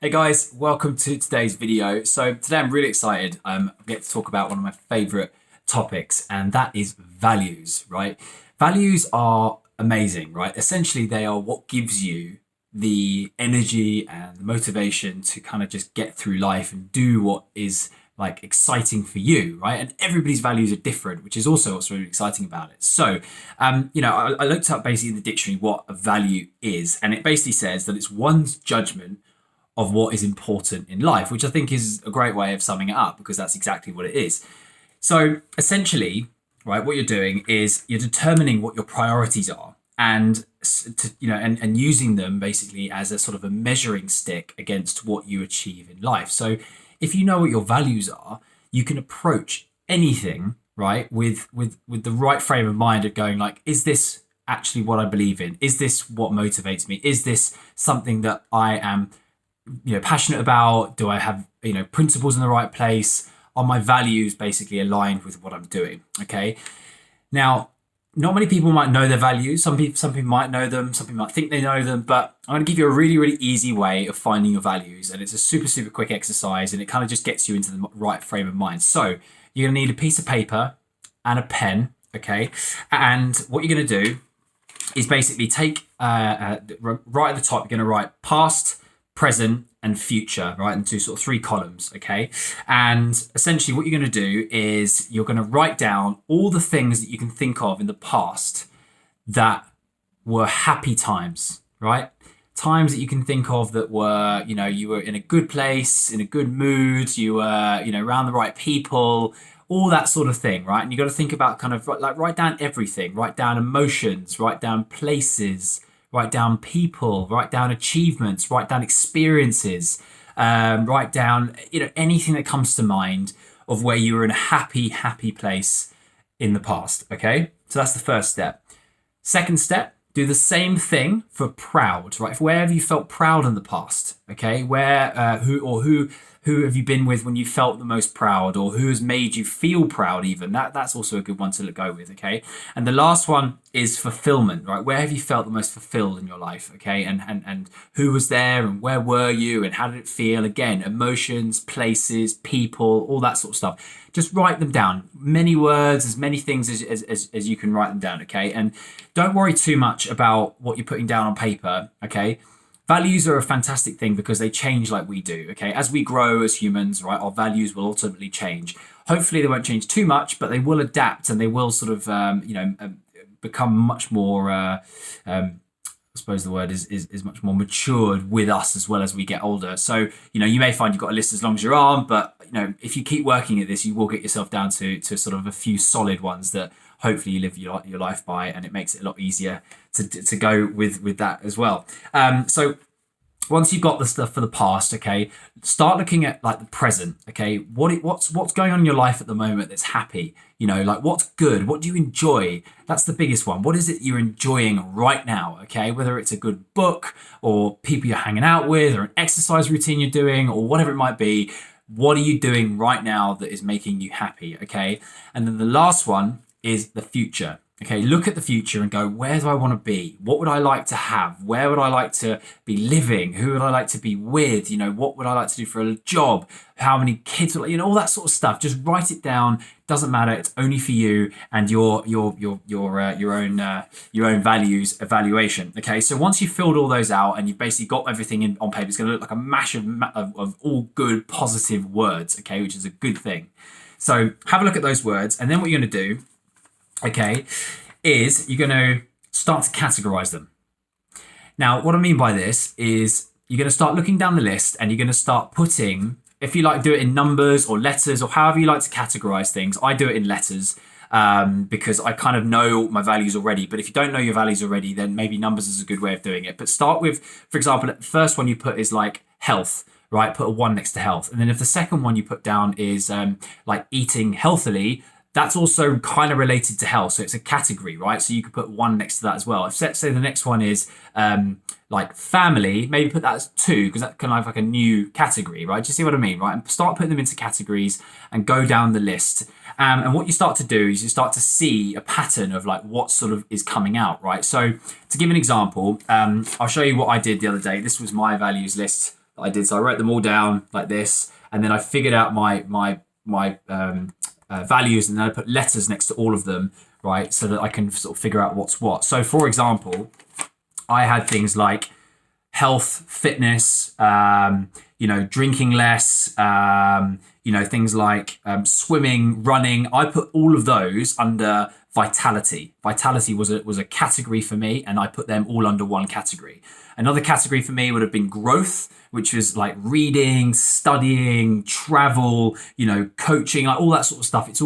Hey guys, welcome to today's video. So today I'm really excited. I get to talk about one of my favorite topics, and that is values, right? Values are amazing, right? Essentially, they are what gives you the energy and the motivation to kind of just get through life and do what is like exciting for you, right? And everybody's values are different, which is also what's really exciting about it. So, I looked up basically in the dictionary what a value is, and it basically says that it's one's judgment of what is important in life, which I think is a great way of summing it up because that's exactly what it is. So essentially, right, what you're doing is you're determining what your priorities are and and using them basically as a sort of a measuring stick against what you achieve in life. So if you know what your values are, you can approach anything, right, with the right frame of mind of going like, is this actually what I believe in? Is this what motivates me? Is this something that I am passionate about? Do I have principles in the right place? Are my values basically aligned with what I'm doing? Okay, now not many people might know their values. Some people might know them, some people might think they know them, but I'm going to give you a really easy way of finding your values, and it's a super quick exercise, and it kind of just gets you into the right frame of mind. So you're going to need a piece of paper and a pen, okay? And what you're going to do is basically take right at the top, you're going to write past, present and future, right, into sort of three columns, okay? And essentially what you're going to do is you're going to write down all the things that you can think of in the past that were happy times, right? Times that you can think of that were, you were in a good place, in a good mood, you were, around the right people, all that sort of thing, right? And you got to think about kind of like write down everything, write down emotions, write down places, write down people, write down achievements, write down experiences, write down, anything that comes to mind of where you were in a happy place in the past, okay? So that's the first step. Second step, do the same thing for proud, right? Where have you felt proud in the past, okay? Where, who have you been with when you felt the most proud, or who has made you feel proud even? That's also a good one to go with, okay? And the last one is fulfillment, right? Where have you felt the most fulfilled in your life, okay? And who was there, and where were you, and how did it feel? Again, emotions, places, people, all that sort of stuff. Just write them down. Many words, as many things as you can write them down, okay? And don't worry too much about what you're putting down on paper, okay? Values are a fantastic thing because they change like we do, okay? As we grow as humans, right, our values will ultimately change. Hopefully they won't change too much, but they will adapt, and they will sort of, become much more, I suppose the word is much more matured with us as well as we get older. So, you may find you've got a list as long as your arm, but, if you keep working at this, you will get yourself down to sort of a few solid ones that hopefully you live your life by, and it makes it a lot easier to go with that as well. So once you've got the stuff for the past, okay, start looking at like the present, okay? What's going on in your life at the moment that's happy? Like what's good? What do you enjoy? That's the biggest one. What is it you're enjoying right now, okay? Whether it's a good book or people you're hanging out with or an exercise routine you're doing or whatever it might be. What are you doing right now that is making you happy, okay? And then the last one is the future. Okay, look at the future and go, where do I want to be? What would I like to have? Where would I like to be living? Who would I like to be with? What would I like to do for a job? How many kids? All that sort of stuff. Just write it down. Doesn't matter. It's only for you and your own values evaluation. Okay, so once you've filled all those out and you've basically got everything on paper, it's going to look like a mash of all good positive words. Okay, which is a good thing. So have a look at those words, and then what you're going to do, okay, is you're going to start to categorize them. Now, what I mean by this is you're going to start looking down the list and you're going to start putting, if you like, do it in numbers or letters or however you like to categorize things. I do it in letters because I kind of know my values already. But if you don't know your values already, then maybe numbers is a good way of doing it. But start with, for example, the first one you put is like health. Right, put a 1 next to health. And then if the second one you put down is like eating healthily, that's also kind of related to health. So it's a category, right? So you could put 1 next to that as well. If let's say the next one is like family, maybe put that as 2 because that's kind of like a new category, right? Do you see what I mean, right? And start putting them into categories and go down the list. And what you start to do is you start to see a pattern of like what sort of is coming out, right? So to give an example, I'll show you what I did the other day. This was my values list that I did. So I wrote them all down like this, and then I figured out my values, and then I put letters next to all of them, right, so that I can sort of figure out what's what. So for example, I had things like health, fitness, drinking less, things like swimming, running. I put all of those under vitality. Vitality was a category for me, and I put them all under one category. Another category for me would have been growth, which was like reading, studying, travel, coaching, like all that sort of stuff. It's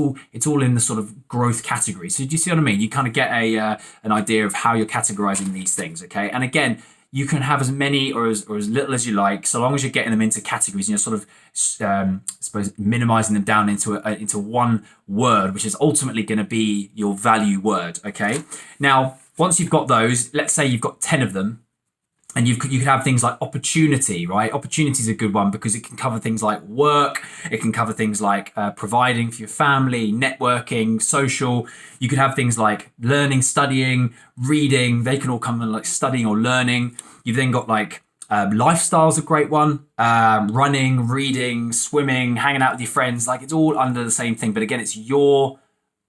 all in the sort of growth category. So do you see what I mean? You kind of get an idea of how you're categorizing these things, okay? And again, you can have as many or as little as you like, so long as you're getting them into categories and you're sort of, I suppose, minimizing them down into one word, which is ultimately going to be your value word, okay? Now, once you've got those, let's say you've got 10 of them, and you could have things like opportunity, right? Opportunity is a good one because it can cover things like work. It can cover things like providing for your family, networking, social. You could have things like learning, studying, reading. They can all come in like studying or learning. You've then got like lifestyle is a great one. Running, reading, swimming, hanging out with your friends. Like it's all under the same thing. But again, it's your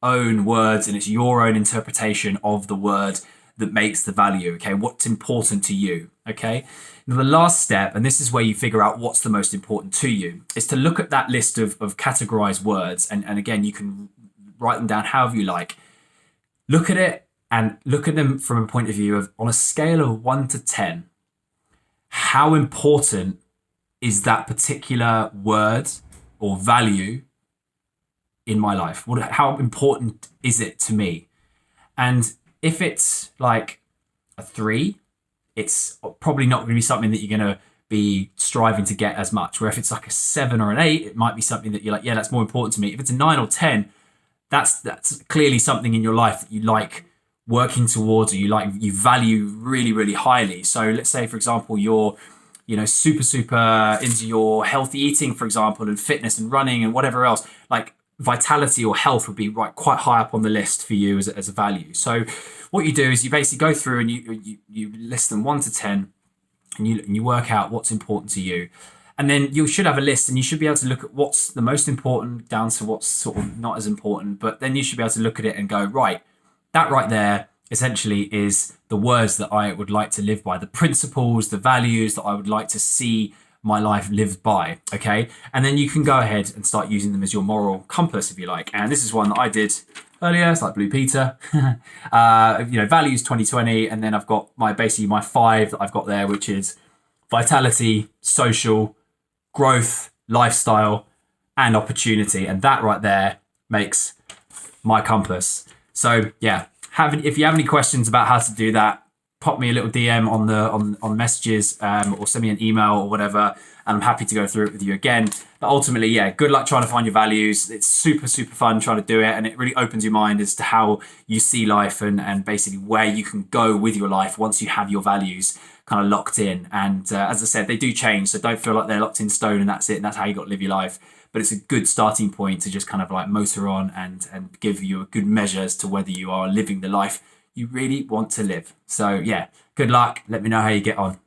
own words and it's your own interpretation of the word that makes the value, okay? What's important to you, okay? Now, the last step, and this is where you figure out what's the most important to you, is to look at that list of categorized words. And again, you can write them down however you like. Look at it and look at them from a point of view of, on a scale of 1 to 10, how important is that particular word or value in my life? How important is it to me? And if it's like a 3, it's probably not going to be something that you're going to be striving to get as much. Where if it's like a 7 or an 8, it might be something that you're like, yeah, that's more important to me. If it's a 9 or 10, that's clearly something in your life that you like working towards, or you value really, really highly. So let's say, for example, you're super into your healthy eating, for example, and fitness and running and whatever else. Like vitality or health would be quite high up on the list for you as a value. So what you do is you basically go through and you list them 1 to 10, and you work out what's important to you. And then you should have a list, and you should be able to look at what's the most important down to what's sort of not as important. But then you should be able to look at it and go, right, that right there essentially is the words that I would like to live by, the principles, the values that I would like to see my life lived by, okay? And then you can go ahead and start using them as your moral compass, if you like. And this is one that I did earlier. It's like Blue Peter. Values 2020, and then I've got my 5 that I've got there, which is vitality, social, growth, lifestyle, and opportunity. And that right there makes my compass. So yeah, if you have any questions about how to do that, pop me a little DM on messages, or send me an email or whatever, and I'm happy to go through it with you again. But ultimately, yeah, good luck trying to find your values. It's super fun trying to do it, and it really opens your mind as to how you see life and basically where you can go with your life once you have your values kind of locked in. And as I said, they do change, so don't feel like they're locked in stone and that's it and that's how you got to live your life. But it's a good starting point to just kind of like motor on and give you a good measure as to whether you are living the life you really want to live. So yeah, good luck. Let me know how you get on.